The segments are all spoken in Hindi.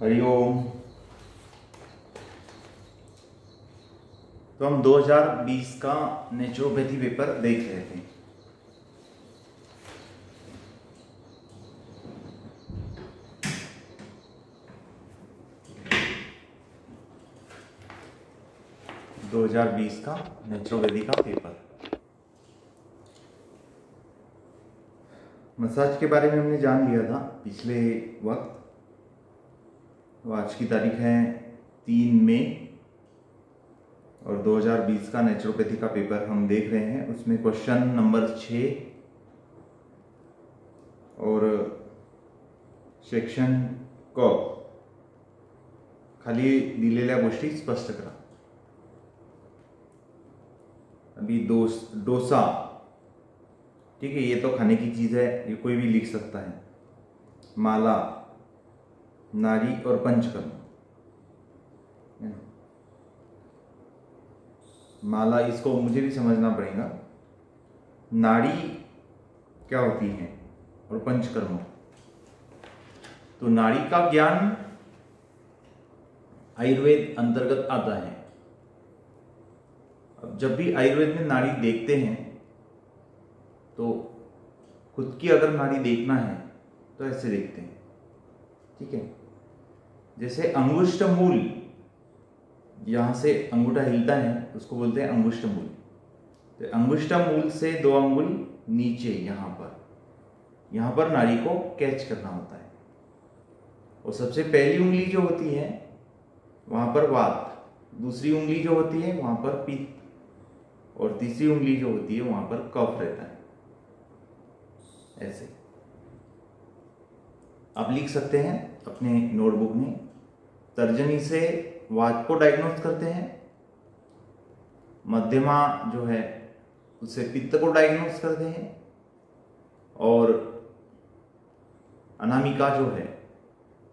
हरिओम। तो हम 2020 का नेचुरोपैथी पेपर देख रहे थे। दो 2020 का नेचुरोपैथी का पेपर। मसाज के बारे में हमने जान लिया था पिछले वक्त। तो आज की तारीख है 3 मई और 2020 का नेचुरोपैथी का पेपर हम देख रहे हैं। उसमें क्वेश्चन नंबर 6 और सेक्शन क खाली दिलेल्या गोष्टी स्पष्ट करा। अभी डोसा, ठीक है, ये तो खाने की चीज है, ये कोई भी लिख सकता है। माला, नारी और पंचकर्म। माला, इसको मुझे भी समझना पड़ेगा। नाड़ी क्या होती है और पंचकर्म। तो नाड़ी का ज्ञान आयुर्वेद अंतर्गत आता है। अब जब भी आयुर्वेद में नाड़ी देखते हैं तो खुद की अगर नाड़ी देखना है तो ऐसे देखते हैं, ठीक है। जैसे अंगुष्ठ मूल, यहां से अंगूठा हिलता है उसको बोलते हैं अंगुष्ठ मूल। तो अंगुष्ठ मूल से 2 अंगुल नीचे यहां पर नाड़ी को कैच करना होता है। और सबसे पहली उंगली जो होती है वहां पर वात, दूसरी उंगली जो होती है वहां पर पित्त, और तीसरी उंगली जो होती है वहां पर कफ रहता है। ऐसे आप लिख सकते हैं अपने नोटबुक में। तर्जनी से वात को डायग्नोस करते हैं, मध्यमा जो है उससे पित्त को डायग्नोस करते हैं, और अनामिका जो है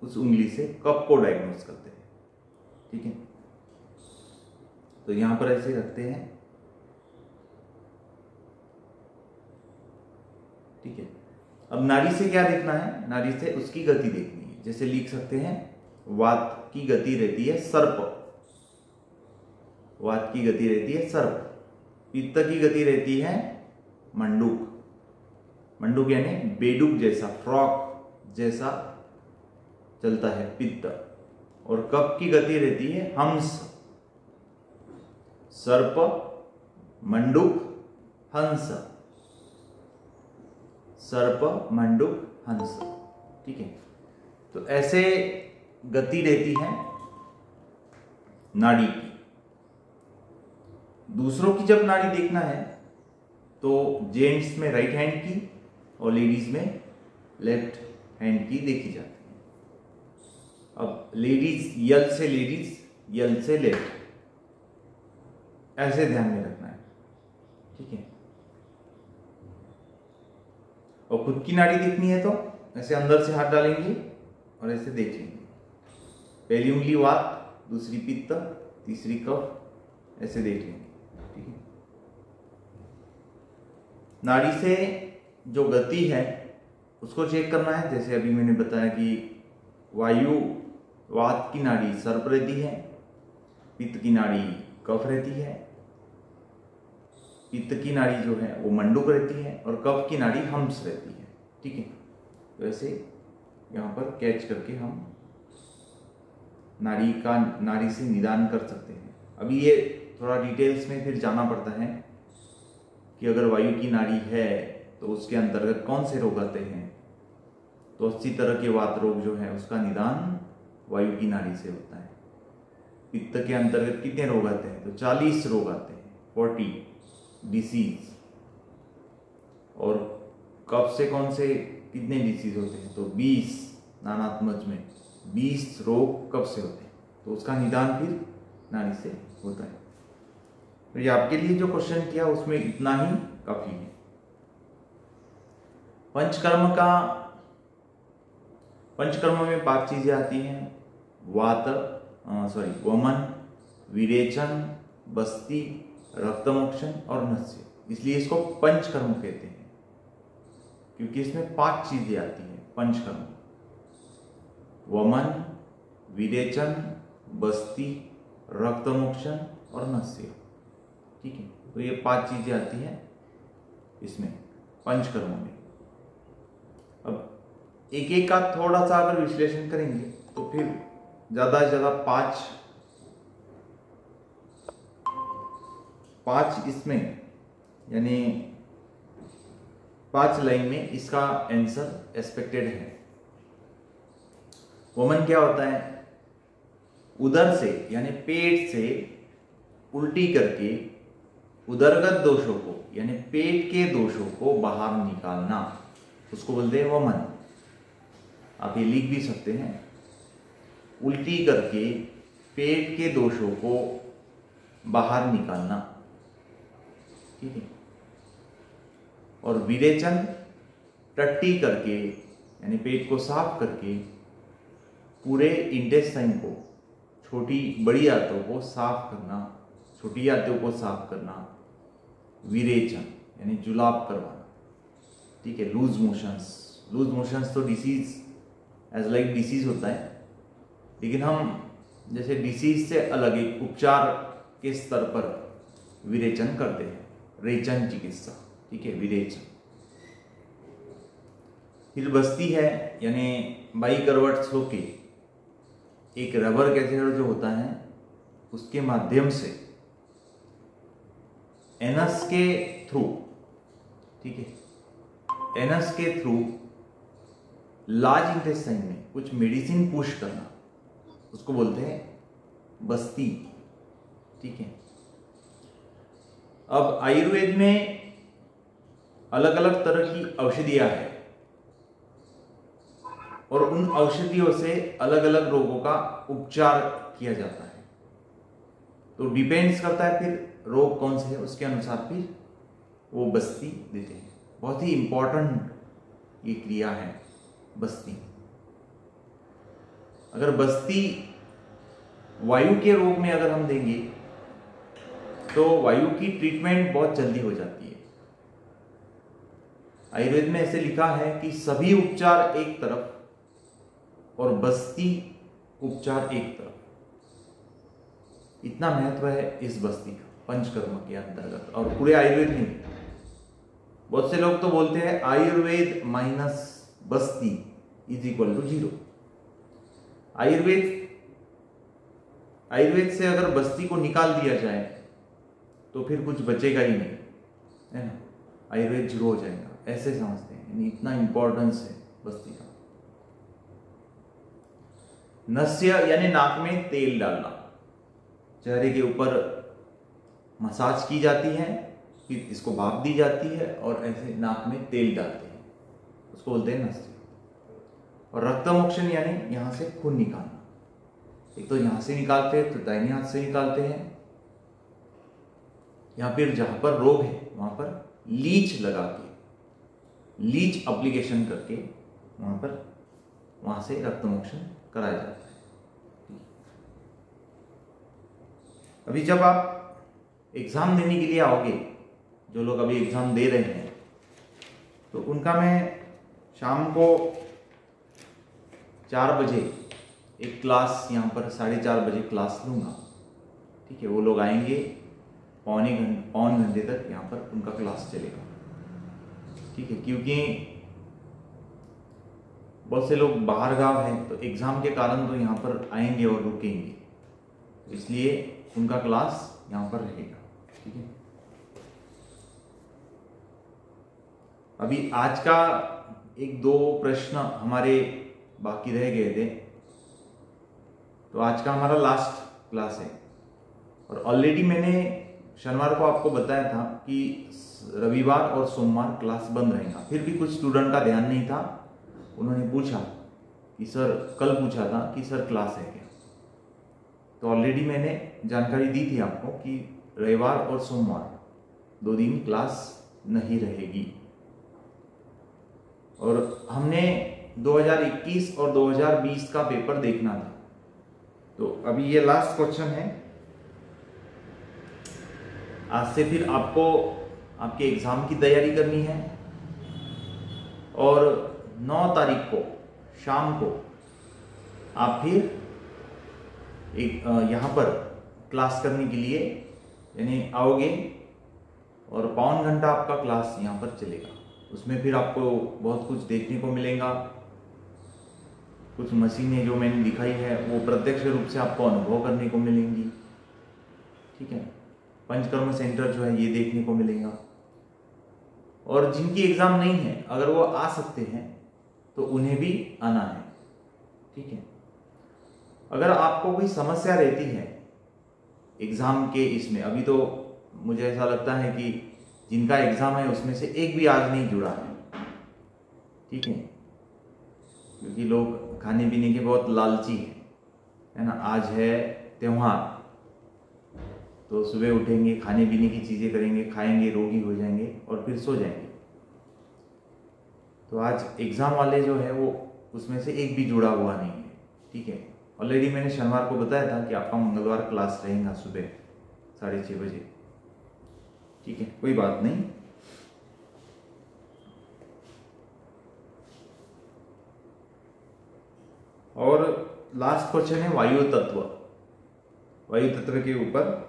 उस उंगली से कफ को डायग्नोस करते हैं, ठीक है। तो यहां पर ऐसे रखते हैं, ठीक है। अब नाड़ी से क्या देखना है? नाड़ी से उसकी गति देखनी है। जैसे लिख सकते हैं वात की गति रहती है सर्प, वात की गति रहती है सर्प। पित्त की गति रहती है मंडूक, मंडूक यानी बेडूक जैसा, फ्रॉक जैसा चलता है पित्त। और कफ की गति रहती है हंस। सर्प, मंडूक, हंस, सर्प, मंडूक, हंस, ठीक है। तो ऐसे गति रहती है नाड़ी की। दूसरों की जब नाड़ी देखना है तो जेंट्स में राइट हैंड की और लेडीज में लेफ्ट हैंड की देखी जाती है। अब लेडीज, यल से लेडीज, यल से लेफ्ट, ऐसे ध्यान में रखना है, ठीक है। और खुद की नाड़ी देखनी है तो ऐसे अंदर से हाथ डालेंगे और ऐसे देख लेंगे। पहली उंगली वात, दूसरी पित्त, तीसरी कफ, ऐसे देख लेंगे, ठीक है। नाड़ी से जो गति है उसको चेक करना है। जैसे अभी मैंने बताया कि वायु, वात की नाड़ी सर्प रहती है, पित्त की नाड़ी कफ रहती है, पित्त की नाड़ी जो है वो मंडूक रहती है, और कफ की नाड़ी हंस रहती है, ठीक है। तो ऐसे यहाँ पर कैच करके हम नाड़ी से निदान कर सकते हैं। अभी ये थोड़ा डिटेल्स में फिर जाना पड़ता है कि अगर वायु की नाड़ी है तो उसके अंतर्गत कौन से रोग आते हैं। तो 80 तरह के वात रोग जो है उसका निदान वायु की नाड़ी से होता है। पित्त के अंतर्गत कितने रोग आते हैं? तो 40 रोग आते हैं, 40 डिसीज। और कफ से कौन से कितने डिसीज होते हैं? तो 20, नानात्मज में 20 रोग कफ से होते हैं। तो उसका निदान फिर नाड़ी से होता है। तो ये आपके लिए जो क्वेश्चन किया उसमें इतना ही काफी है। पंचकर्म में 5 चीजें आती हैं। वमन, विरेचन, बस्ती, रक्तमोक्षण और नस्य। इसलिए इसको पंचकर्म कहते हैं क्योंकि इसमें 5 चीजें आती हैं। पंचकर्म, वमन, विरेचन, बस्ती, रक्तमोक्षण और नस्य। ठीक है, तो ये 5 चीजें आती हैं इसमें पंचकर्मों में। अब एक एक का थोड़ा सा अगर विश्लेषण करेंगे तो फिर ज्यादा से ज्यादा 5 इसमें, यानी 5 लाइन में इसका आंसर एक्सपेक्टेड है। वमन क्या होता है? उदर से यानी पेट से उल्टी करके उदरगत दोषों को यानी पेट के दोषों को बाहर निकालना, उसको बोलते हैं वमन। आप ये लिख भी सकते हैं, उल्टी करके पेट के दोषों को बाहर निकालना। ठीक है। और विरेचन, टट्टी करके यानी पेट को साफ करके पूरे इंटेस्टाइन को, छोटी बड़ी आंतों को साफ करना, छोटी आंतों को साफ करना। विरेचन यानी जुलाब करवाना। ठीक है। लूज मोशंस तो डिसीज एज लाइक डिसीज होता है, लेकिन हम जैसे डिसीज से अलग एक उपचार के स्तर पर विरेचन करते हैं, रेचन चिकित्सा। ठीक है, विरेचन। फिर बस्ती है, यानी बाई करवट सो के एक रबर कैथेटर जो होता है उसके माध्यम से एनस के थ्रू, ठीक है, एनस के थ्रू लार्ज इंटेस्टाइन में कुछ मेडिसिन पुश करना, उसको बोलते हैं बस्ती। ठीक है। अब आयुर्वेद में अलग अलग तरह की औषधियां हैं और उन औषधियों से अलग अलग रोगों का उपचार किया जाता है। तो डिपेंड्स करता है फिर रोग कौन से है, उसके अनुसार फिर वो बस्ती देते हैं। बहुत ही इंपॉर्टेंट ये क्रिया है बस्ती। अगर बस्ती वायु के रोग में अगर हम देंगे तो वायु की ट्रीटमेंट बहुत जल्दी हो जाती है। आयुर्वेद में ऐसे लिखा है कि सभी उपचार एक तरफ और बस्ती उपचार एक तरफ। इतना महत्व है इस बस्ती का पंचकर्म के अंतर्गत और पूरे आयुर्वेद में। बहुत से लोग तो बोलते हैं Ayurveda minus Basti is equal to 0। Ayurveda से अगर बस्ती को निकाल दिया जाए तो फिर कुछ बचेगा ही नहीं, है ना। आयुर्वेद 0 हो जाएगा, ऐसे समझते हैं। यानी इतना इंपॉर्टेंस है बस्ती का। नस्य यानी नाक में तेल डालना, चेहरे के ऊपर मसाज की जाती है, फिर इसको भाप दी जाती है और ऐसे नाक में तेल डालते हैं, उसको बोलते हैं नस्य। और रक्तमोक्षण यानी यहां से खून निकालना। एक तो यहां से निकालते हैं तो दाहिने हाथ से निकालते हैं, या फिर जहां पर रोग है वहां पर लीच लगा के, लीच एप्लीकेशन करके वहां से रक्तमोक्षण कराया जाता है। अभी जब आप एग्जाम देने के लिए आओगे, जो लोग अभी एग्जाम दे रहे हैं, तो उनका मैं शाम को 4 बजे एक क्लास यहाँ पर 4:30 बजे क्लास लूँगा। ठीक है। वो लोग आएंगे, पौन घंटे तक यहाँ पर उनका क्लास चलेगा। ठीक है। क्योंकि बहुत से लोग बाहर गांव हैं तो एग्जाम के कारण तो यहाँ पर आएंगे और रुकेंगे, इसलिए उनका क्लास यहाँ पर रहेगा। ठीक है। अभी आज का 1-2 प्रश्न हमारे बाकी रह गए थे, तो आज का हमारा लास्ट क्लास है। और ऑलरेडी मैंने शनिवार को आपको बताया था कि रविवार और सोमवार क्लास बंद रहेगा। फिर भी कुछ स्टूडेंट का ध्यान नहीं था, उन्होंने पूछा कि सर, कल पूछा था कि सर क्लास है क्या। तो ऑलरेडी मैंने जानकारी दी थी आपको कि रविवार और सोमवार 2 दिन क्लास नहीं रहेगी। और हमने 2021 और 2020 का पेपर देखना था, तो अभी ये लास्ट क्वेश्चन है। आज से फिर आपको आपके एग्जाम की तैयारी करनी है और 9 तारीख को शाम को आप फिर एक यहाँ पर क्लास करने के लिए यानी आओगे और पौन घंटा आपका क्लास यहाँ पर चलेगा। उसमें फिर आपको बहुत कुछ देखने को मिलेगा। कुछ मशीनें जो मैंने दिखाई है वो प्रत्यक्ष रूप से आपको अनुभव करने को मिलेंगी। ठीक है, पंचकर्म सेंटर जो है ये देखने को मिलेगा। और जिनकी एग्जाम नहीं है अगर वो आ सकते हैं तो उन्हें भी आना है। ठीक है, अगर आपको कोई समस्या रहती है एग्जाम के इसमें, अभी तो मुझे ऐसा लगता है कि जिनका एग्जाम है उसमें से एक भी आज नहीं जुड़ा है। ठीक है, क्योंकि लोग खाने पीने के बहुत लालची है ना। आज है त्योहार तो सुबह उठेंगे, खाने पीने की चीज़ें करेंगे, खाएंगे, रोगी हो जाएंगे और फिर सो जाएंगे। तो आज एग्ज़ाम वाले जो है वो उसमें से एक भी जुड़ा हुआ नहीं है। ठीक है, ऑलरेडी मैंने शनिवार को बताया था कि आपका मंगलवार क्लास रहेगा सुबह 6:30 बजे। ठीक है, कोई बात नहीं। और लास्ट क्वेश्चन है वायु तत्व। वायु तत्व के ऊपर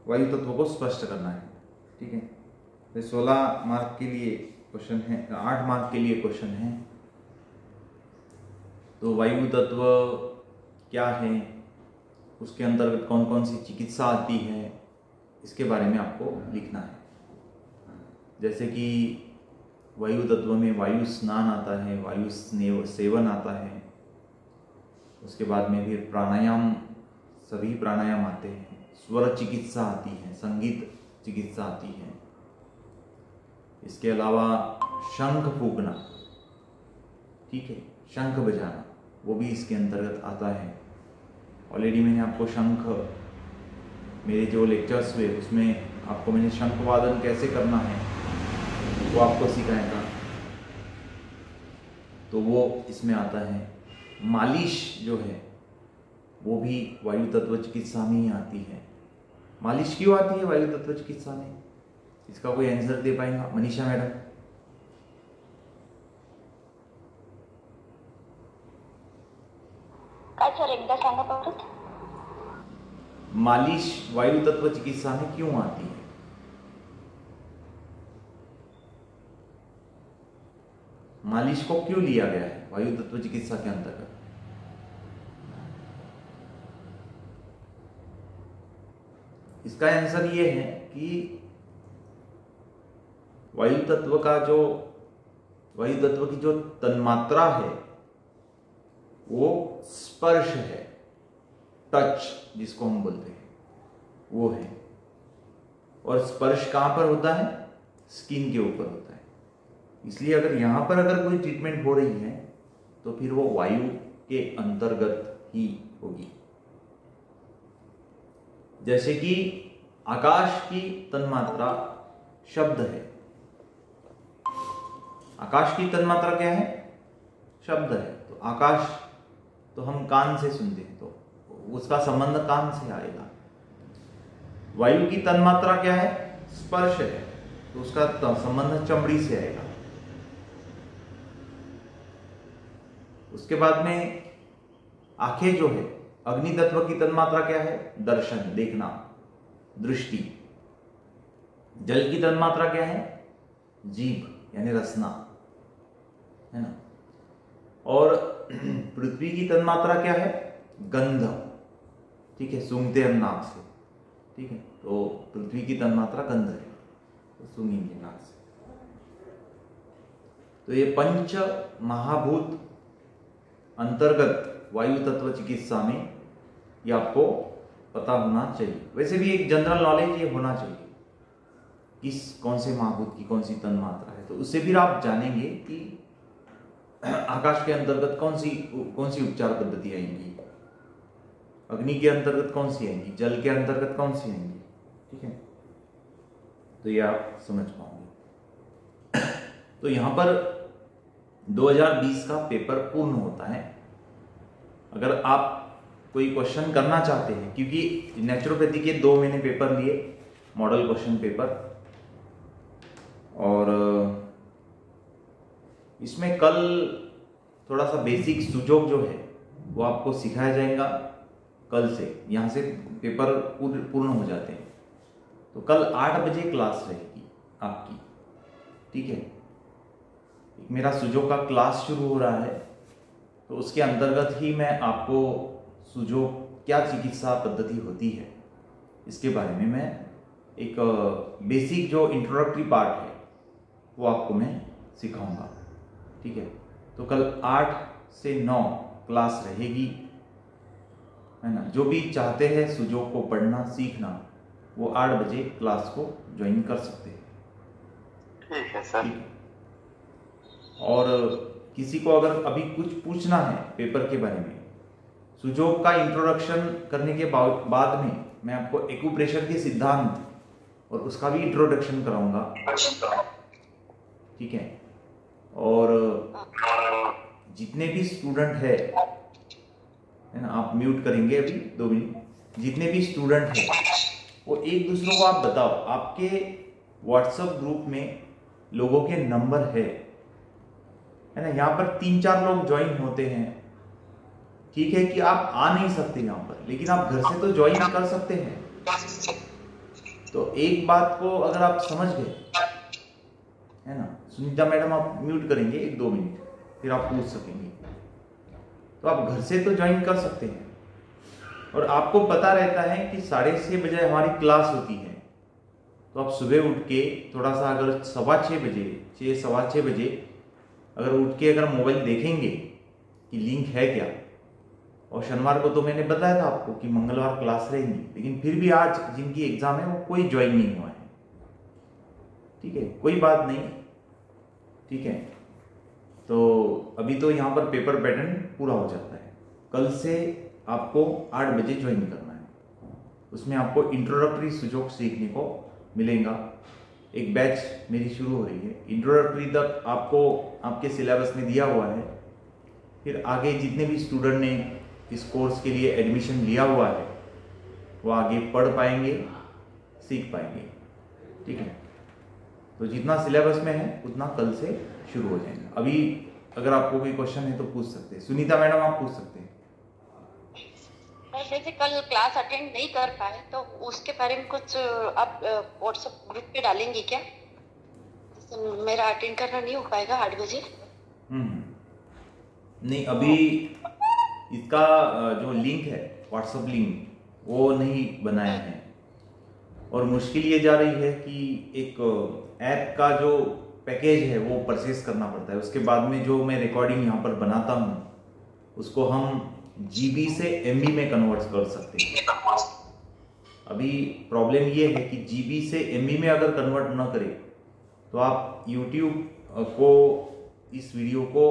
वायु तत्व को स्पष्ट करना है। ठीक है, तो 16 मार्क के लिए क्वेश्चन है, 8 मार्क के लिए क्वेश्चन है। तो वायु तत्व क्या है, उसके अंतर्गत कौन कौन सी चिकित्सा आती है, इसके बारे में आपको लिखना है। जैसे कि वायु तत्व में वायु स्नान आता है, वायु सेवन आता है, उसके बाद में फिर प्राणायाम, सभी प्राणायाम आते हैं, स्वर चिकित्सा आती है, संगीत चिकित्सा आती है। इसके अलावा शंख फूंकना, ठीक है, शंख बजाना, वो भी इसके अंतर्गत आता है। ऑलरेडी मैंने आपको शंख, मेरे जो लेक्चर्स हुए उसमें आपको मैंने शंख वादन कैसे करना है वो आपको सिखाया था, तो वो इसमें आता है। मालिश जो है वो भी वायु तत्व चिकित्सा में ही आती है। मालिश क्यों आती है वायु तत्व चिकित्सा में, इसका कोई आंसर दे पाएगा मनीषा मैडम? काय सर, एकदा सांगा परत। मालिश वायु तत्व चिकित्सा में क्यों आती है? मालिश को क्यों लिया गया है वायु तत्व चिकित्सा के अंतर्गत? इसका आंसर ये है कि वायु तत्व की जो तन्मात्रा है वो स्पर्श है, टच जिसको हम बोलते हैं वो है। और स्पर्श कहां पर होता है? स्किन के ऊपर होता है। इसलिए अगर यहां पर अगर कोई ट्रीटमेंट हो रही है तो फिर वो वायु के अंतर्गत ही होगी। जैसे कि आकाश की तन्मात्रा शब्द है। आकाश की तन्मात्रा क्या है? शब्द है। तो आकाश तो हम कान से सुनते हैं, तो उसका संबंध कान से आएगा। वायु की तन्मात्रा क्या है? स्पर्श है, तो उसका संबंध चमड़ी से आएगा। उसके बाद में आंखें जो है, अग्नि तत्व की तन्मात्रा क्या है? दर्शन, देखना, दृष्टि। जल की तन्मात्रा क्या है? जीभ यानी रसना, है ना। और पृथ्वी की तन्मात्रा क्या है? गंध, ठीक है, सूंघते हम नाक से, ठीक है, तो पृथ्वी की तन्मात्रा गंध है, तो सूंघेंगे नाक से। तो ये पंच महाभूत अंतर्गत वायु तत्व चिकित्सा में ये आपको पता होना चाहिए। वैसे भी एक जनरल नॉलेज ये होना चाहिए कौन से महाभूत की कौन सी तन्मात्रा है, तो उससे फिर आप जानेंगे कि आकाश के अंतर्गत कौन सी उपचार पद्धति आएंगी, अग्नि के अंतर्गत कौन सी आएंगी, जल के अंतर्गत कौन सी आएंगी। ठीक है, तो ये आप समझ पाओगे। तो यहां पर 2020 का पेपर पूर्ण होता है। अगर आप कोई क्वेश्चन करना चाहते हैं, क्योंकि नेचुरोपैथी के 2 मैंने पेपर लिए, मॉडल क्वेश्चन पेपर, और इसमें कल थोड़ा सा बेसिक सुजोग जो है वो आपको सिखाया जाएगा। कल से यहाँ से पेपर पूर्ण हो जाते हैं। तो कल 8 बजे क्लास रहेगी आपकी, ठीक है। मेरा सुजोक का क्लास शुरू हो रहा है, तो उसके अंतर्गत ही मैं आपको सुजोक क्या चिकित्सा पद्धति होती है इसके बारे में मैं एक बेसिक जो इंट्रोडक्टरी पार्ट है वो आपको मैं सिखाऊंगा, ठीक है। तो कल 8 से 9 क्लास रहेगी, है ना। जो भी चाहते हैं सुजोक को पढ़ना सीखना वो 8 बजे क्लास को ज्वाइन कर सकते हैं, ठीक है सर। और किसी को अगर अभी कुछ पूछना है पेपर के बारे में, सुजोक का इंट्रोडक्शन करने के बाद में मैं आपको एक्यूप्रेशर के सिद्धांत और उसका भी इंट्रोडक्शन कराऊंगा, ठीक है। और जितने भी स्टूडेंट है ना, आप म्यूट करेंगे अभी 2 मिनट। जितने भी स्टूडेंट हैं वो एक दूसरे को आप बताओ, आपके व्हाट्सएप ग्रुप में लोगों के नंबर है ना। यहाँ पर 3-4 लोग ज्वाइन होते हैं, ठीक है कि आप आ नहीं सकते यहाँ पर, लेकिन आप घर से तो ज्वाइन कर सकते हैं। तो एक बात को अगर आप समझ गए, है ना। सुनीता मैडम आप म्यूट करेंगे 1-2 मिनट, फिर आप पूछ सकेंगे। तो आप घर से तो ज्वाइन कर सकते हैं, और आपको पता रहता है कि 6:30 बजे हमारी क्लास होती है। तो आप सुबह उठ के थोड़ा सा अगर 6:15 बजे 6-6:15 बजे अगर उठ के अगर मोबाइल देखेंगे कि लिंक है क्या, और शनिवार को तो मैंने बताया था आपको कि मंगलवार क्लास रहेंगी, लेकिन फिर भी आज जिनकी एग्जाम है वो कोई ज्वाइन नहीं हुआ है, ठीक है। कोई बात नहीं, ठीक है। तो अभी तो यहाँ पर पेपर पैटर्न पूरा हो जाता है। कल से आपको 8 बजे ज्वाइन करना है। उसमें आपको इंट्रोडक्टरी सुजोक सीखने को मिलेगा। एक बैच मेरी शुरू हो रही है। इंट्रोडक्टरी तक आपको आपके सिलेबस में दिया हुआ है। फिर आगे जितने भी स्टूडेंट ने इस कोर्स के लिए एडमिशन लिया हुआ है वो आगे पढ़ पाएंगे, सीख पाएंगे, ठीक है। तो जितना सिलेबस में है उतना कल से शुरू हो जाएगा। अभी अगर आपको कोई क्वेश्चन है तो पूछ सकते हैं। सुनीता मैडम आप पूछ सकते हैं। जैसे कल क्लास अटेंड नहीं कर पाए तो उसके बारे में कुछ आप व्हाट्सएप ग्रुप पे डालेंगे क्या? जैसे मेरा अटेंड करना नहीं हो पाएगा 8 बजे। नहीं, अभी इसका जो लिंक है व्हाट्सएप लिंक वो नहीं बनाया है, और मुश्किल ये जा रही है कि एक ऐप का जो पैकेज है वो परचेज करना पड़ता है। उसके बाद में जो मैं रिकॉर्डिंग यहाँ पर बनाता हूँ उसको हम GB से MB में कन्वर्ट कर सकते हैं। अभी प्रॉब्लम ये है कि GB से MB में अगर कन्वर्ट ना करें तो आप YouTube को इस वीडियो को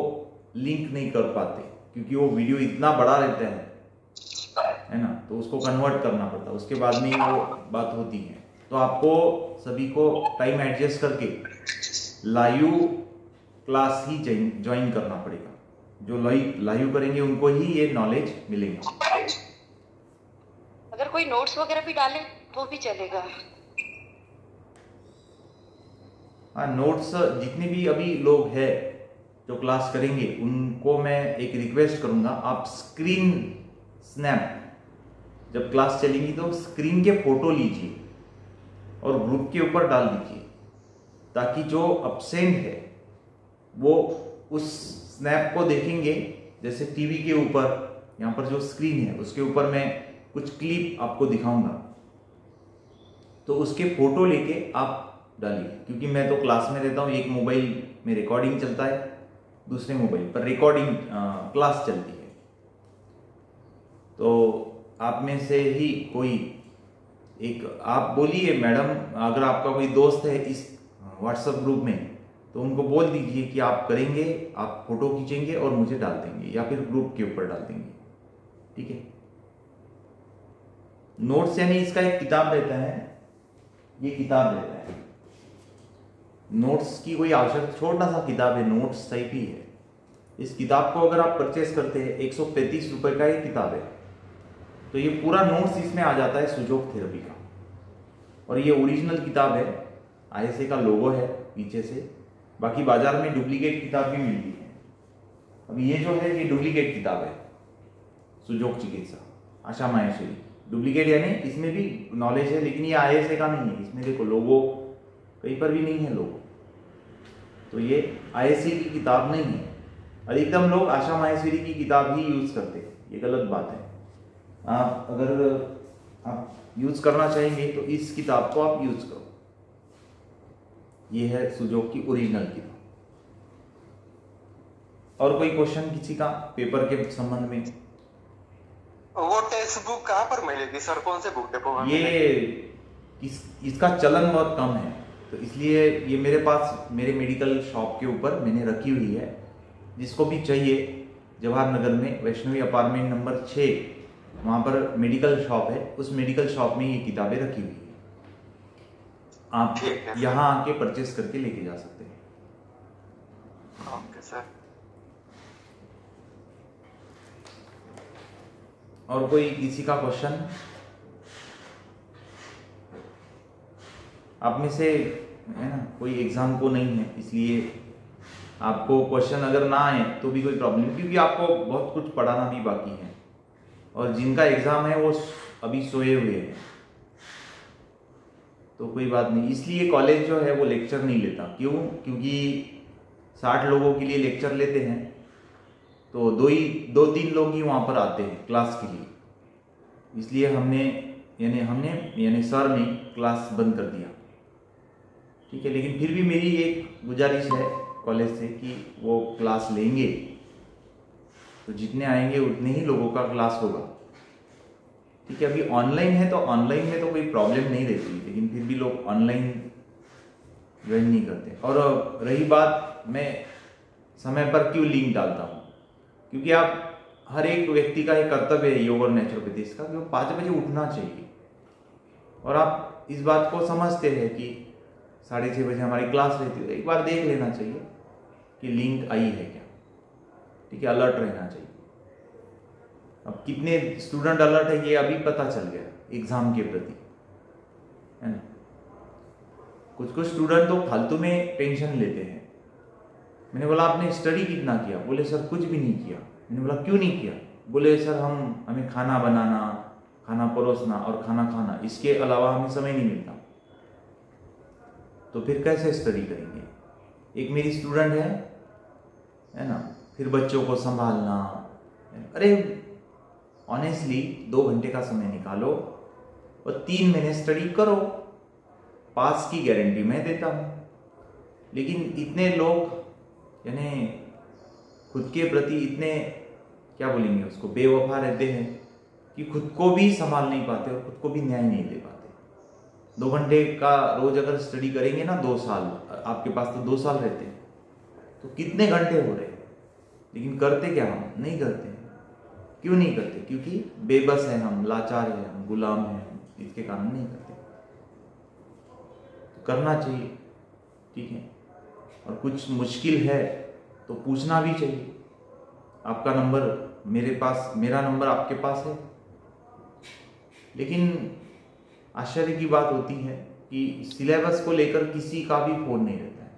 लिंक नहीं कर पाते, क्योंकि वो वीडियो इतना बड़ा रहता है ना, तो उसको कन्वर्ट करना पड़ता है। उसके बाद में वो बात होती है। तो आपको सभी को टाइम एडजस्ट करके लाइव क्लास ही ज्वाइन करना पड़ेगा। जो लाइव करेंगे उनको ही ये नॉलेज मिलेगा। अगर कोई नोट्स वगैरह भी डाले तो भी चलेगा? हाँ, नोट्स जितने भी अभी लोग हैं जो क्लास करेंगे उनको मैं एक रिक्वेस्ट करूंगा, आप स्क्रीन स्नैप जब क्लास चलेगी तो स्क्रीन के फोटो लीजिए और ग्रुप के ऊपर डाल दीजिए, ताकि जो एब्सेंट है वो उस स्नैप को देखेंगे। जैसे टीवी के ऊपर यहाँ पर जो स्क्रीन है उसके ऊपर मैं कुछ क्लिप आपको दिखाऊंगा, तो उसके फोटो लेके आप डालिए। क्योंकि मैं तो क्लास में रहता हूँ, एक मोबाइल में रिकॉर्डिंग चलता है, दूसरे मोबाइल पर रिकॉर्डिंग क्लास चलती है। तो आप में से ही कोई एक आप बोलिए, मैडम अगर आपका कोई दोस्त है इस व्हाट्सएप ग्रुप में तो उनको बोल दीजिए कि आप करेंगे, आप फोटो खींचेंगे और मुझे डाल देंगे या फिर ग्रुप के ऊपर डाल देंगे, ठीक है। नोट्स यानी इसका एक किताब रहता है, ये किताब रहता है। नोट्स की कोई आवश्यकता, छोटा सा किताब है, नोट्स टाइप ही है। इस किताब को अगर आप परचेस करते हैं 135 रुपए का ये किताब है, तो ये पूरा नोट्स इसमें आ जाता है सुजोक थेरेपी का। और ये ओरिजिनल किताब है, ISA का लोगो है पीछे से। बाकी बाजार में डुप्लीकेट किताब भी मिलती है। अब ये जो है ये डुप्लीकेट किताब है सुजोक चिकित्सा। आशा माहेश्वरी। डुप्लीकेट यानी इसमें भी नॉलेज है लेकिन ये ISA का नहीं है। इसमें देखो लोगो कहीं पर भी नहीं है लोगो, तो ये ISA की किताब नहीं है। अधिकतम लोग आशा माहेश्वरी की किताब ही यूज करते हैं, ये गलत बात है। आप अगर आप यूज करना चाहेंगे तो इस किताब को आप यूज करो। ये है सुजोग की ओरिजिनल किताब। और कोई क्वेश्चन किसी का पेपर के संबंध में? वो टेक्स्ट बुक कहाँ पर मिलेगी सर, कौन से बुक डिपो में? इसका चलन बहुत कम है, तो इसलिए ये मेरे पास मेरे मेडिकल शॉप के ऊपर मैंने रखी हुई है। जिसको भी चाहिए जवाहर नगर में वैष्णवी अपार्टमेंट नंबर 6 वहाँ पर मेडिकल शॉप है, उस मेडिकल शॉप में ये किताबें रखी हुई है। आप यहाँ आके परचेस करके लेके जा सकते हैं। Okay sir. और कोई किसी का क्वेश्चन? आप में से है ना कोई एग्जाम को नहीं है, इसलिए आपको क्वेश्चन अगर ना आए तो भी कोई प्रॉब्लम नहीं, क्योंकि आपको बहुत कुछ पढ़ाना भी बाकी है। और जिनका एग्जाम है वो अभी सोए हुए हैं, तो कोई बात नहीं। इसलिए कॉलेज जो है वो लेक्चर नहीं लेता। क्यों? क्योंकि 60 लोगों के लिए लेक्चर लेते हैं, तो 2-3 लोग ही वहाँ पर आते हैं क्लास के लिए। इसलिए हमने सर ने क्लास बंद कर दिया। ठीक है, लेकिन फिर भी मेरी एक गुजारिश है कॉलेज से कि वो क्लास लेंगे, तो जितने आएंगे उतने ही लोगों का क्लास होगा। ठीक है, अभी ऑनलाइन है तो ऑनलाइन में तो कोई प्रॉब्लम नहीं रहती, लेकिन फिर भी लोग ऑनलाइन ज्वाइन नहीं करते। और रही बात मैं समय पर क्यों लिंक डालता हूँ, क्योंकि आप हर एक व्यक्ति का एक कर्तव्य है योग और नेचुरोपैथी का कि वो 5 बजे उठना चाहिए। और आप इस बात को समझते हैं कि 6:30 बजे हमारी क्लास रहती है, एक बार देख लेना चाहिए कि लिंक आई है क्या। ठीक है, अलर्ट रहना चाहिए। अब कितने स्टूडेंट अलर्ट है ये अभी पता चल गया एग्जाम के प्रति, है ना। कुछ स्टूडेंट तो फालतू में टेंशन लेते हैं। मैंने बोला आपने स्टडी कितना किया? बोले सर कुछ भी नहीं किया। मैंने बोला क्यों नहीं किया? बोले सर हमें खाना बनाना, खाना परोसना और खाना खाना, इसके अलावा हमें समय नहीं मिलता। तो फिर कैसे स्टडी करेंगे? एक मेरी स्टूडेंट है ना, फिर बच्चों को संभालना। अरे ऑनेस्टली 2 घंटे का समय निकालो और 3 महीने स्टडी करो, पास की गारंटी मैं देता हूँ। लेकिन इतने लोग यानी खुद के प्रति इतने क्या बोलेंगे उसको, बेवफा रहते हैं कि खुद को भी संभाल नहीं पाते और खुद को भी न्याय नहीं दे पाते। 2 घंटे का रोज अगर स्टडी करेंगे ना 2 साल, आपके पास तो 2 साल रहते हैं, तो कितने घंटे हो रहे हैं। लेकिन करते क्या हम? नहीं करते। क्यों नहीं करते? क्योंकि बेबस है हम, लाचार है हम, गुलाम है हम, इसके कारण नहीं करते। तो करना चाहिए। ठीक है, और कुछ मुश्किल है तो पूछना भी चाहिए। आपका नंबर मेरे पास, मेरा नंबर आपके पास है। लेकिन आश्चर्य की बात होती है कि सिलेबस को लेकर किसी का भी फोन नहीं रहता है।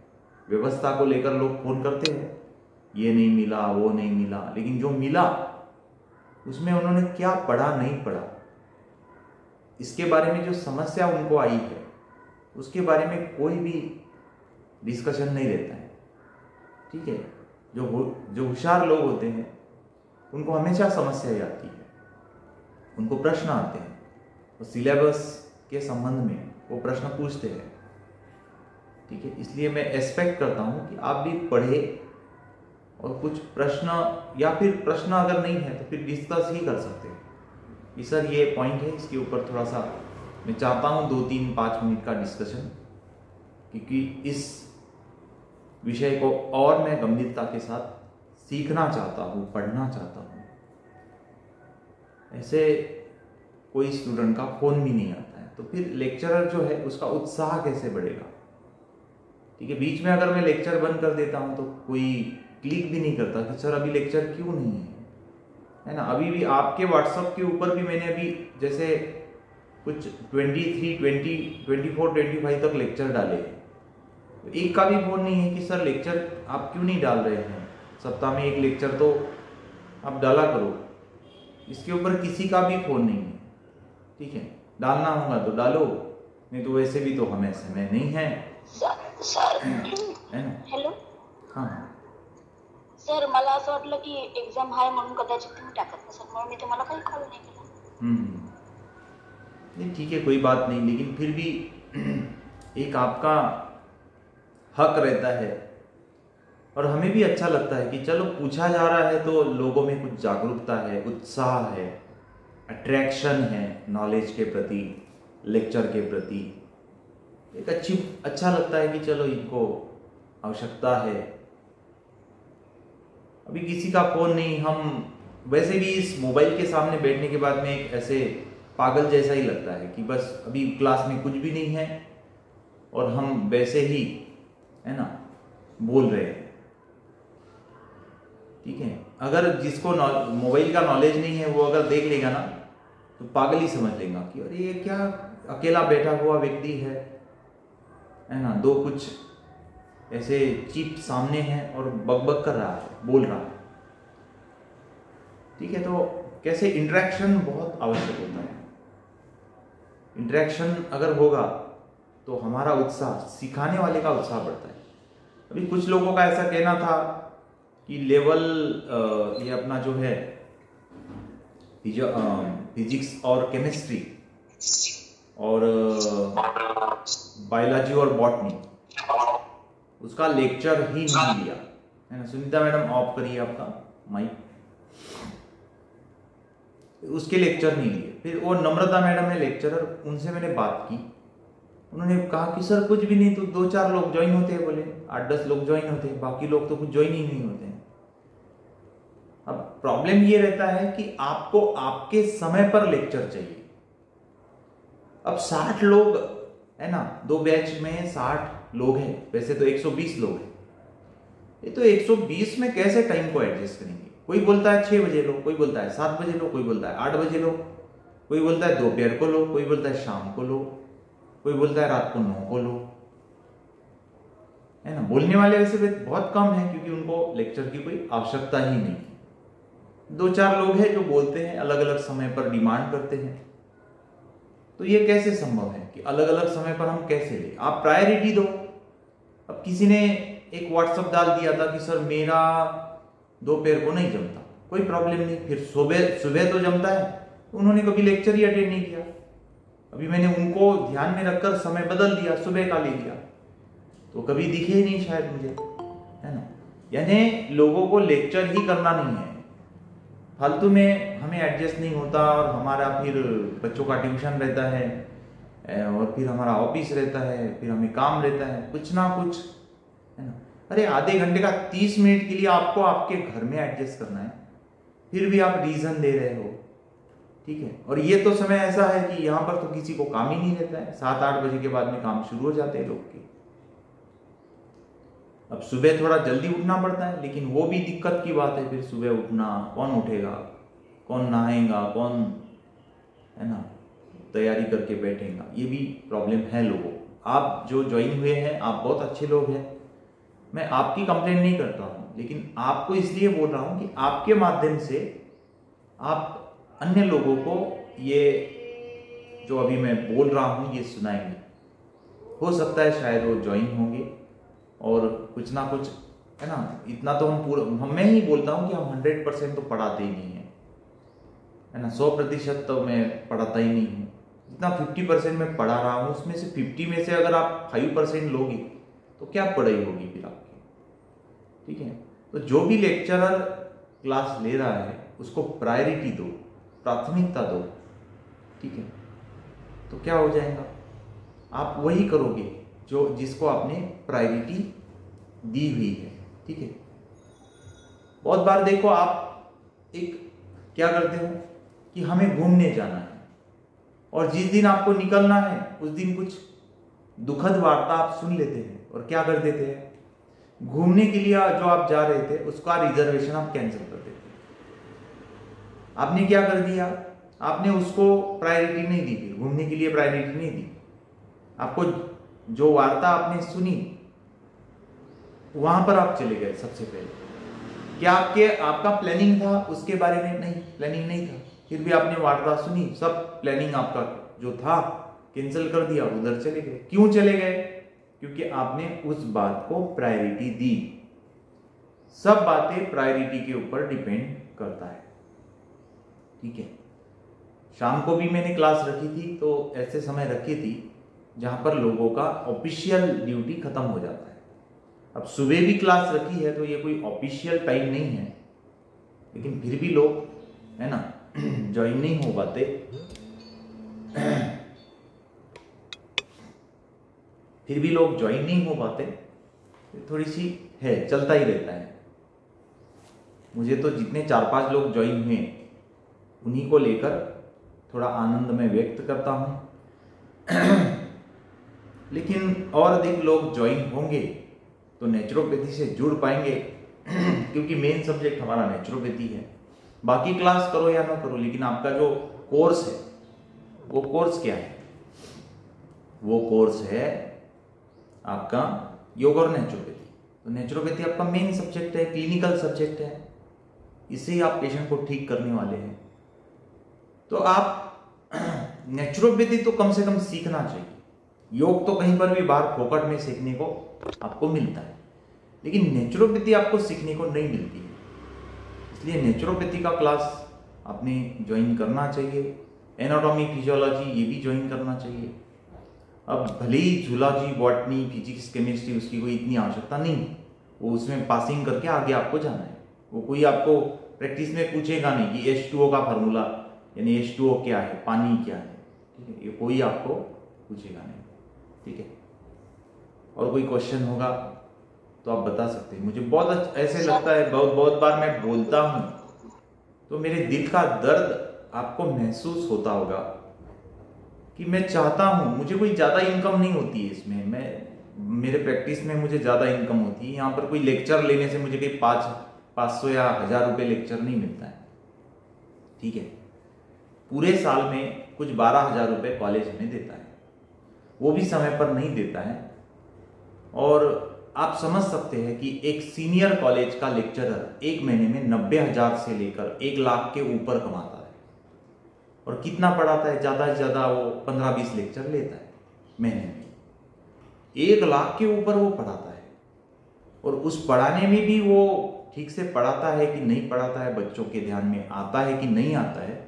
व्यवस्था को लेकर लोग फोन करते हैं, ये नहीं मिला, वो नहीं मिला, लेकिन जो मिला उसमें उन्होंने क्या पढ़ा, नहीं पढ़ा, इसके बारे में जो समस्या उनको आई है उसके बारे में कोई भी डिस्कशन नहीं रहता है। ठीक है, जो होशियार लोग होते हैं उनको हमेशा समस्या आती है, उनको प्रश्न आते हैं, और सिलेबस के संबंध में वो प्रश्न पूछते हैं। ठीक है, इसलिए मैं एक्सपेक्ट करता हूँ कि आप भी पढ़े और कुछ प्रश्न, या फिर प्रश्न अगर नहीं है तो फिर डिस्कस ही कर सकते हैं कि सर ये पॉइंट है, इसके ऊपर थोड़ा सा मैं चाहता हूँ 2-3-5 मिनट का डिस्कशन, क्योंकि इस विषय को और मैं गंभीरता के साथ सीखना चाहता हूँ, पढ़ना चाहता हूँ। ऐसे कोई स्टूडेंट का फोन भी नहीं आता है, तो फिर लेक्चरर जो है उसका उत्साह कैसे बढ़ेगा। ठीक है, बीच में अगर मैं लेक्चर बंद कर देता हूँ तो कोई क्लिक भी नहीं करता कि सर अभी लेक्चर क्यों नहीं है ना। अभी भी आपके व्हाट्सएप के ऊपर भी मैंने अभी जैसे कुछ 23, 20, 24, 25 तक लेक्चर डाले हैं। एक का भी फोन नहीं है कि सर लेक्चर आप क्यों नहीं डाल रहे हैं, सप्ताह में 1 लेक्चर तो आप डाला करो। इसके ऊपर किसी का भी फोन नहीं है, ठीक है। डालना होगा तो डालो, नहीं तो वैसे भी तो हमें समय नहीं है। सर है ना? हॅलो हाँ सर, मला असं वाटलं की एक्झाम आहे म्हणून कदाचित तुम्ही टाकत नसाल, म्हणून मी तुम्हाला काही कॉल नाही केला। नहीं ठीक है, कोई बात नहीं, लेकिन फिर भी एक आपका हक रहता है और हमें भी अच्छा लगता है कि चलो पूछा जा रहा है तो लोगों में कुछ जागरूकता है, उत्साह है, अट्रैक्शन है नॉलेज के प्रति, लेक्चर के प्रति। एक अच्छा लगता है कि चलो इनको आवश्यकता है। अभी किसी का फोन नहीं, हम वैसे भी इस मोबाइल के सामने बैठने के बाद में एक ऐसे पागल जैसा ही लगता है कि बस अभी क्लास में कुछ भी नहीं है और हम वैसे ही, है ना, बोल रहे हैं, ठीक है। अगर जिसको मोबाइल का नॉलेज नहीं है वो अगर देख लेगा ना तो पागल ही समझ लेगा कि अरे ये क्या अकेला बैठा हुआ व्यक्ति है ना, दो कुछ ऐसे चिप सामने है और बकबक कर रहा है, बोल रहा है, ठीक है। तो कैसे इंटरेक्शन बहुत आवश्यक होता है। इंटरेक्शन अगर होगा तो हमारा उत्साह, सिखाने वाले का उत्साह बढ़ता है। अभी कुछ लोगों का ऐसा कहना था कि लेवल ये अपना जो है फिजिक्स और केमिस्ट्री और बायोलॉजी और बॉटनी, उसका लेक्चर ही नहीं लिया, है ना। सुनीता मैडम ऑफ करिए आपका माइक। उसके लेक्चर नहीं लिए। फिर वो नम्रता मैडम है लेक्चरर, उनसे मैंने बात की, उन्होंने कहा कि सर कुछ भी नहीं, तो 2-4 लोग ज्वाइन होते हैं, बोले 8-10 लोग ज्वाइन होते हैं, बाकी लोग तो कुछ ज्वाइन ही नहीं होते हैं। अब प्रॉब्लम ये रहता है कि आपको आपके समय पर लेक्चर चाहिए। अब 60 लोग है ना, 2 बैच में 60 लोग हैं, वैसे तो 120 लोग हैं। ये तो 120 में कैसे टाइम को एडजस्ट करेंगे? कोई बोलता है 6 बजे लो, कोई बोलता है 7 बजे लो, कोई बोलता है 8 बजे लो, कोई बोलता है दोपहर को लो, कोई बोलता है शाम को लो, कोई बोलता है रात को 9 को लो, है ना। बोलने वाले वैसे बहुत कम है क्योंकि उनको लेक्चर की कोई आवश्यकता ही नहीं है। 2-4 लोग हैं जो बोलते हैं, अलग अलग समय पर डिमांड करते हैं। तो ये कैसे संभव है कि अलग अलग समय पर हम कैसे ले? आप प्रायोरिटी दो। अब किसी ने एक व्हाट्सएप डाल दिया था कि सर मेरा दोपहर को नहीं जमता, कोई प्रॉब्लम नहीं, फिर सुबह तो जमता है, तो उन्होंने कभी लेक्चर ही अटेंड नहीं किया। अभी मैंने उनको ध्यान में रखकर समय बदल दिया, सुबह का ले लिया, तो कभी दिखे ही नहीं शायद मुझे, है ना। यानी लोगों को लेक्चर ही करना नहीं है, फालतू में हमें एडजस्ट नहीं होता और हमारा फिर बच्चों का ट्यूशन रहता है और फिर हमारा ऑफिस रहता है, फिर हमें काम रहता है, कुछ ना कुछ, है ना। अरे आधे घंटे का 30 मिनट के लिए आपको आपके घर में एडजस्ट करना है, फिर भी आप रीजन दे रहे हो, ठीक है। और ये तो समय ऐसा है कि यहाँ पर तो किसी को काम ही नहीं रहता है, 7-8 बजे के बाद में काम शुरू हो जाते हैं लोग के। अब सुबह थोड़ा जल्दी उठना पड़ता है, लेकिन वो भी दिक्कत की बात है। फिर सुबह उठना, कौन उठेगा, कौन नहाएगा, कौन, है ना, तैयारी करके बैठेगा, ये भी प्रॉब्लम है लोगों। आप जो ज्वाइन हुए हैं, आप बहुत अच्छे लोग हैं, मैं आपकी कंप्लेंट नहीं करता हूँ, लेकिन आपको इसलिए बोल रहा हूँ कि आपके माध्यम से आप अन्य लोगों को ये जो अभी मैं बोल रहा हूँ ये सुनाएंगे। हो सकता है शायद वो ज्वाइन होंगे और कुछ ना कुछ, है ना। इतना तो मैं ही बोलता हूँ कि हम 100% तो पढ़ाते ही नहीं है ना। 100% तो मैं पढ़ाता ही नहीं हूँ। जितना 50% मैं पढ़ा रहा हूँ, उसमें से 50 में से अगर आप 5% लोगे तो क्या पढ़ाई होगी फिर आपकी, ठीक है। तो जो भी लेक्चरर क्लास ले रहा है उसको प्रायोरिटी दो, प्राथमिकता दो, ठीक है। तो क्या हो जाएगा, आप वही करोगे जो जिसको आपने प्रायोरिटी दी हुई है, ठीक है। बहुत बार देखो आप एक क्या करते हो कि हमें घूमने जाना है और जिस दिन आपको निकलना है उस दिन कुछ दुखद वार्ता आप सुन लेते हैं और क्या कर देते हैं, घूमने के लिए जो आप जा रहे थे उसका रिजर्वेशन आप कैंसिल कर देते हैं। आपने क्या कर दिया, आपने उसको प्रायोरिटी नहीं दी, फिर घूमने के लिए प्रायोरिटी नहीं दी। आपको जो वार्ता आपने सुनी वहां पर आप चले गए सबसे पहले। क्या आपका प्लानिंग था उसके बारे में? नहीं, प्लानिंग नहीं था। फिर भी आपने वारदात सुनी, सब प्लानिंग आपका जो था कैंसिल कर दिया, उधर चले गए। क्यों चले गए? क्योंकि आपने उस बात को प्रायोरिटी दी। सब बातें प्रायोरिटी के ऊपर डिपेंड करता है, ठीक है। शाम को भी मैंने क्लास रखी थी, तो ऐसे समय रखी थी जहां पर लोगों का ऑफिशियल ड्यूटी खत्म हो जाता है। अब सुबह भी क्लास रखी है तो ये कोई ऑफिशियल टाइम नहीं है, लेकिन फिर भी लोग, है ना, ज्वाइन नहीं हो पाते। फिर भी लोग ज्वाइन नहीं हो पाते, थोड़ी सी है, चलता ही रहता है। मुझे तो जितने 4-5 लोग ज्वाइन हुए उन्हीं को लेकर थोड़ा आनंद में व्यक्त करता हूं। लेकिन और अधिक लोग ज्वाइन होंगे तो नेचुरोपैथी से जुड़ पाएंगे, क्योंकि मेन सब्जेक्ट हमारा नेचुरोपैथी है। बाकी क्लास करो या ना करो, लेकिन आपका जो कोर्स है वो कोर्स क्या है? वो कोर्स है आपका योग और नेचुरोपैथी। तो नेचुरोपैथी आपका मेन सब्जेक्ट है, क्लिनिकल सब्जेक्ट है, इससे ही आप पेशेंट को ठीक करने वाले हैं। तो आप नेचुरोपैथी तो कम से कम सीखना चाहिए। योग तो कहीं पर भी बाहर फोकट में सीखने को आपको मिलता है, लेकिन नेचुरोपैथी आपको सीखने को नहीं मिलती है। इसलिए नेचुरोपैथी का क्लास आपने ज्वाइन करना चाहिए। एनाटॉमी, फिजियोलॉजी ये भी ज्वाइन करना चाहिए। अब भले ही जूलॉजी, बॉटनी, फिजिक्स, केमिस्ट्री उसकी कोई इतनी आवश्यकता नहीं है, वो उसमें पासिंग करके आगे आपको जाना है। वो कोई आपको प्रैक्टिस में पूछेगा नहीं कि H2O का फार्मूला, यानी H2O क्या है, पानी क्या है, ठीक है, ये कोई आपको पूछेगा नहीं, ठीक है। और कोई क्वेश्चन होगा तो आप बता सकते हैं। मुझे बहुत ऐसे लगता है, बहुत बार मैं बोलता हूँ तो मेरे दिल का दर्द आपको महसूस होता होगा कि मैं चाहता हूँ, मुझे कोई ज़्यादा इनकम नहीं होती है इसमें, मेरे प्रैक्टिस में मुझे ज़्यादा इनकम होती है। यहाँ पर कोई लेक्चर लेने से मुझे कहीं 500 या 1000 रुपये लेक्चर नहीं मिलता है, ठीक है। पूरे साल में कुछ 12,000 रुपये कॉलेज हमें देता है, वो भी समय पर नहीं देता है। और आप समझ सकते हैं कि एक सीनियर कॉलेज का लेक्चरर एक महीने में 90,000 से लेकर 1 लाख के ऊपर कमाता है। और कितना पढ़ाता है? ज़्यादा से ज़्यादा वो 15-20 लेक्चर लेता है महीने में। 1 लाख के ऊपर वो पढ़ाता है, और उस पढ़ाने में भी वो ठीक से पढ़ाता है कि नहीं पढ़ाता है, बच्चों के ध्यान में आता है कि नहीं आता है,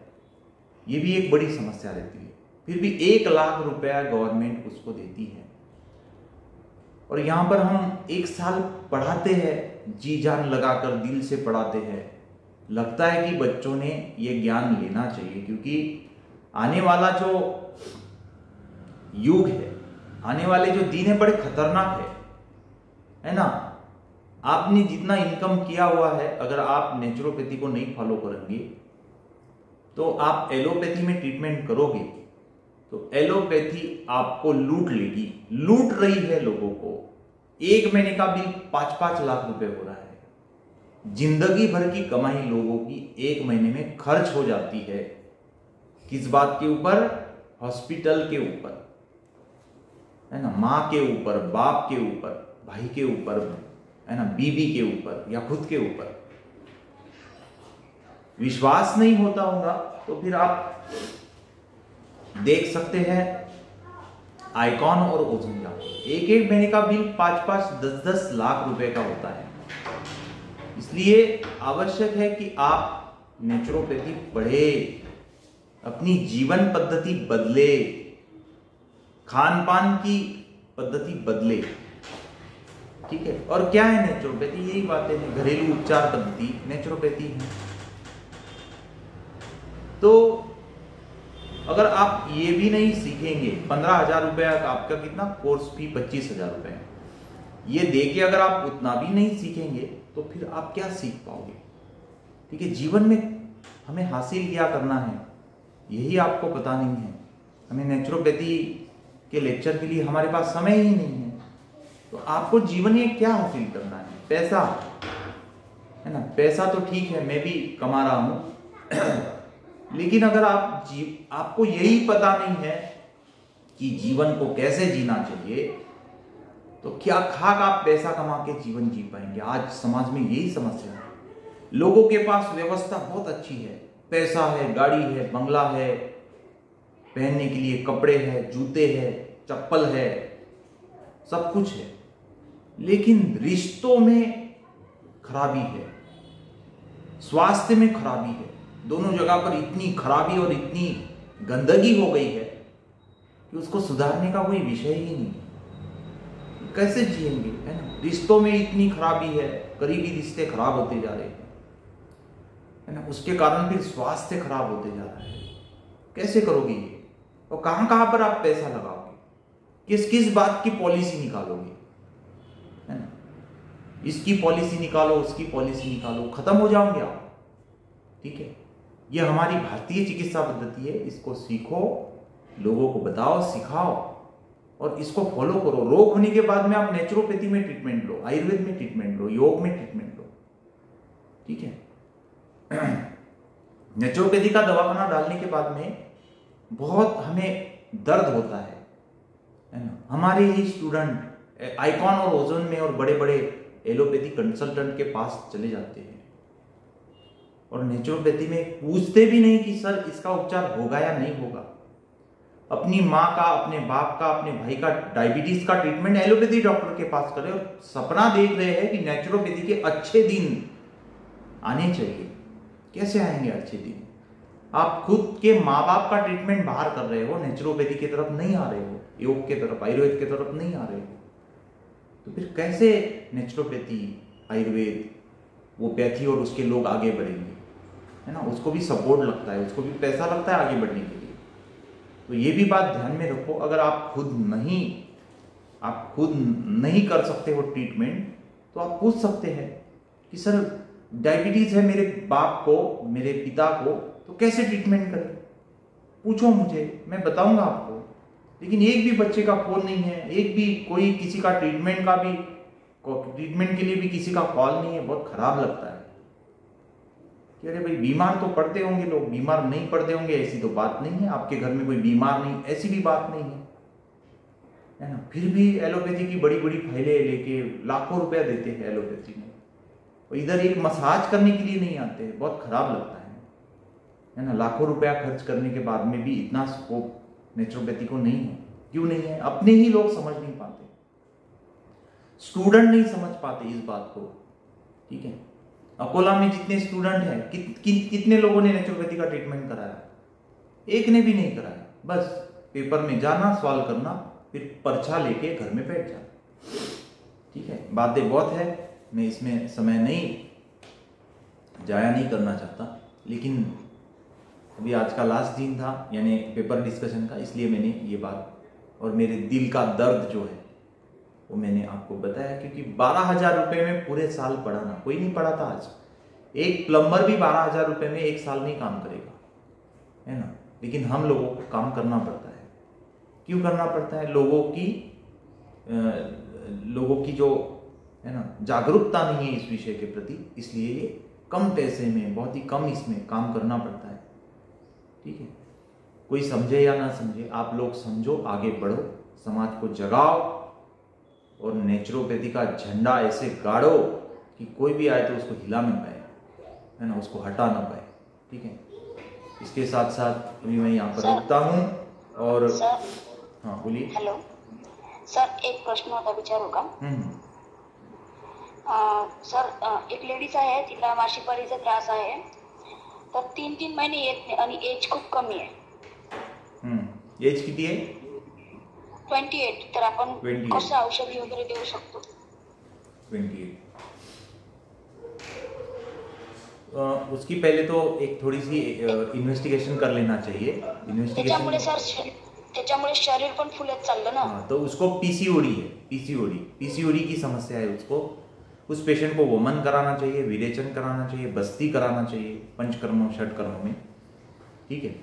ये भी एक बड़ी समस्या रहती है। फिर भी 1 लाख रुपया गवर्नमेंट उसको देती है, और यहाँ पर हम 1 साल पढ़ाते हैं, जी जान लगाकर दिल से पढ़ाते हैं। लगता है कि बच्चों ने ये ज्ञान लेना चाहिए, क्योंकि आने वाला जो युग है, आने वाले जो दिन है, बड़े खतरनाक है ना। आपने जितना इनकम किया हुआ है, अगर आप नेचुरोपैथी को नहीं फॉलो करेंगे तो आप एलोपैथी में ट्रीटमेंट करोगे तो एलोपैथी आपको लूट लेगी, लूट रही है लोगों को। 1 महीने का बिल 5-5 लाख रुपए हो रहा है। जिंदगी भर की कमाई लोगों की 1 महीने में खर्च हो जाती है। किस बात के ऊपर? हॉस्पिटल के ऊपर, है ना, माँ के ऊपर, बाप के ऊपर, भाई के ऊपर, है ना, बीवी के ऊपर या खुद के ऊपर। विश्वास नहीं होता होगा तो फिर आप देख सकते हैं आइकॉन और ओजोनिया, 1-1 महीने का बिल 5-5, 10-10 लाख रुपए का होता है। इसलिए आवश्यक है कि आप नेचुरोपैथी पढ़े, अपनी जीवन पद्धति बदले, खान पान की पद्धति बदले, ठीक है। और क्या है नेचुरोपैथी? यही बातें हैं, घरेलू उपचार पद्धति नेचुरोपैथी है। तो अगर आप ये भी नहीं सीखेंगे, 15,000 रुपये आपका कितना कोर्स फी, 25,000 रुपये, ये दे के अगर आप उतना भी नहीं सीखेंगे तो फिर आप क्या सीख पाओगे, ठीक है। जीवन में हमें हासिल क्या करना है यही आपको पता नहीं है। हमें नेचुरोपैथी के लेक्चर के लिए हमारे पास समय ही नहीं है। तो आपको जीवन में क्या हासिल करना है? पैसा, है ना। पैसा तो ठीक है, मैं भी कमा रहा हूं लेकिन अगर आपको यही पता नहीं है कि जीवन को कैसे जीना चाहिए, तो क्या खाक आप पैसा कमा के जीवन जी पाएंगे? आज समाज में यही समस्या है। लोगों के पास व्यवस्था बहुत अच्छी है, पैसा है, गाड़ी है, बंगला है, पहनने के लिए कपड़े हैं, जूते हैं, चप्पल है, सब कुछ है, लेकिन रिश्तों में खराबी है, स्वास्थ्य में खराबी है। दोनों जगह पर इतनी खराबी और इतनी गंदगी हो गई है कि उसको सुधारने का कोई विषय ही नहीं है। कैसे जिएंगे, है ना? रिश्तों में इतनी खराबी है, करीबी रिश्ते खराब होते जा रहे हैं, है ना? उसके कारण फिर स्वास्थ्य खराब होते जा रहा है। कैसे करोगे ये? और कहां कहां पर आप पैसा लगाओगे? किस किस बात की पॉलिसी निकालोगे, है ना? इसकी पॉलिसी निकालो, उसकी पॉलिसी निकालो, खत्म हो जाओगे आप। ठीक है, ये हमारी भारतीय चिकित्सा पद्धति है, इसको सीखो, लोगों को बताओ, सिखाओ और इसको फॉलो करो। रोग होने के बाद में आप नेचुरोपैथी में ट्रीटमेंट लो, आयुर्वेद में ट्रीटमेंट लो, योग में ट्रीटमेंट लो। ठीक है, नेचुरोपैथी का दवाखाना डालने के बाद में बहुत हमें दर्द होता है ना? हमारे ही स्टूडेंट आइकॉन और ओजोन में और बड़े बड़े एलोपैथी कंसल्टेंट के पास चले जाते हैं और नेचुरोपैथी में पूछते भी नहीं कि सर इसका उपचार होगा या नहीं होगा। अपनी माँ का, अपने बाप का, अपने भाई का डायबिटीज का ट्रीटमेंट एलोपैथी डॉक्टर के पास करें और सपना देख रहे हैं कि नेचुरोपैथी के अच्छे दिन आने चाहिए। कैसे आएंगे अच्छे दिन? आप खुद के माँ बाप का ट्रीटमेंट बाहर कर रहे हो, नेचुरोपैथी की तरफ नहीं आ रहे हो, योग के तरफ, आयुर्वेद के तरफ नहीं आ रहे हो, तो फिर कैसे नेचुरोपैथी, आयुर्वेद, वो पैथी और उसके लोग आगे बढ़ेंगे, है ना? उसको भी सपोर्ट लगता है, उसको भी पैसा लगता है आगे बढ़ने के लिए। तो ये भी बात ध्यान में रखो। अगर आप खुद नहीं कर सकते हो ट्रीटमेंट, तो आप पूछ सकते हैं कि सर डायबिटीज है मेरे बाप को, मेरे पिता को, तो कैसे ट्रीटमेंट करें? पूछो मुझे, मैं बताऊंगा आपको। लेकिन एक भी बच्चे का फोन नहीं है, एक भी कोई किसी का ट्रीटमेंट के लिए भी किसी का कॉल नहीं है। बहुत खराब लगता है कि अरे भाई बीमार तो पड़ते होंगे लोग, बीमार नहीं पड़ते होंगे ऐसी तो बात नहीं है। आपके घर में कोई बीमार नहीं, ऐसी भी बात नहीं है ना? फिर भी एलोपैथी की बड़ी बड़ी फाइलें लेके लाखों रुपया देते हैं एलोपैथी में, और इधर एक मसाज करने के लिए नहीं आते हैं। बहुत खराब लगता है ना? लाखों रुपया खर्च करने के बाद में भी इतना स्कोप नेचुरोपैथी को नहीं है। क्यों नहीं है? अपने ही लोग समझ नहीं पाते, स्टूडेंट नहीं समझ पाते इस बात को। ठीक है, अकोला में जितने स्टूडेंट हैं, कितने लोगों ने नेचुरोपैथी का ट्रीटमेंट कराया? एक ने भी नहीं कराया। बस पेपर में जाना, सवाल करना, फिर पर्चा लेके घर में बैठ जाना। ठीक है, बातें बहुत है, मैं इसमें समय नहीं जाया नहीं करना चाहता, लेकिन अभी आज का लास्ट दिन था यानी पेपर डिस्कशन का, इसलिए मैंने ये बात और मेरे दिल का दर्द जो है वो मैंने आपको बताया। क्योंकि 12,000 रुपये में पूरे साल पढ़ाना, कोई नहीं पढ़ाता आज। एक प्लम्बर भी 12,000 रुपये में एक साल नहीं काम करेगा, है ना? लेकिन हम लोगों को काम करना पड़ता है। क्यों करना पड़ता है? लोगों की जो है ना जागरूकता नहीं है इस विषय के प्रति, इसलिए ये कम पैसे में, बहुत ही कम इसमें काम करना पड़ता है। ठीक है, कोई समझे या ना समझे, आप लोग समझो, आगे बढ़ो, समाज को जगाओ और नेचुरोपैथी का झंडा ऐसे गाड़ो कि कोई भी आए तो उसको हिला ना पाए, है ना, उसको हटा ना पाए। ठीक है, इसके साथ साथ अभी मैं यहाँ पर रुकता हूँ और हाँ बोलिए। हेलो सर, एक प्रश्न होता विचारू का. सर एक लेडीज आहे, तिला मासिक पाळीचा त्रास आहे, तर 3-3 महिने येत नाही आणि एज खूप कमी आहे. एज किती आहे? 28. तर आपण कसं औषधी वगैरे देऊ शकतो? 28. उसकी पहले तो एक थोड़ी सी इन्वेस्टिगेशन कर लेना चाहिए. त्याच्यामुळे सर त्याच्यामुळे शरीर पण फुलत चाललं ना. हाँ, तो उसको पीसीओडी है. पीसीओडी की समस्या है उसको. उस पेशेंट को वमन कराना चाहिए, विरेचन कराना चाहिए, बस्ती कराना चाहिए पंचकर्मों षटकर्मों में. ठीक है,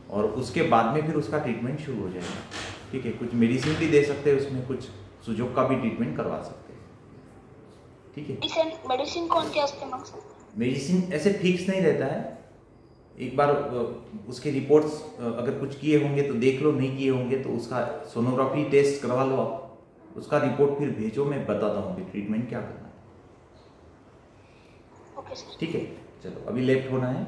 और उसके बाद में फिर उसका ट्रीटमेंट शुरू हो जाएगा. ठीक है, कुछ मेडिसिन भी दे सकते हैं उसमें, कुछ सुजोग का भी ट्रीटमेंट करवा सकते हैं. ठीक है, मेडिसिन कोणती असते मग? मेडिसिन ऐसे फिक्स नहीं रहता है. एक बार उसके रिपोर्ट्स अगर कुछ किए होंगे तो देख लो, नहीं किए होंगे तो उसका सोनोग्राफी टेस्ट करवा लो आप, उसका रिपोर्ट फिर भेजो, मैं बताता हूँ कि ट्रीटमेंट क्या करना है. Okay sir. ठीक है, चलो अभी लेफ्ट होना है.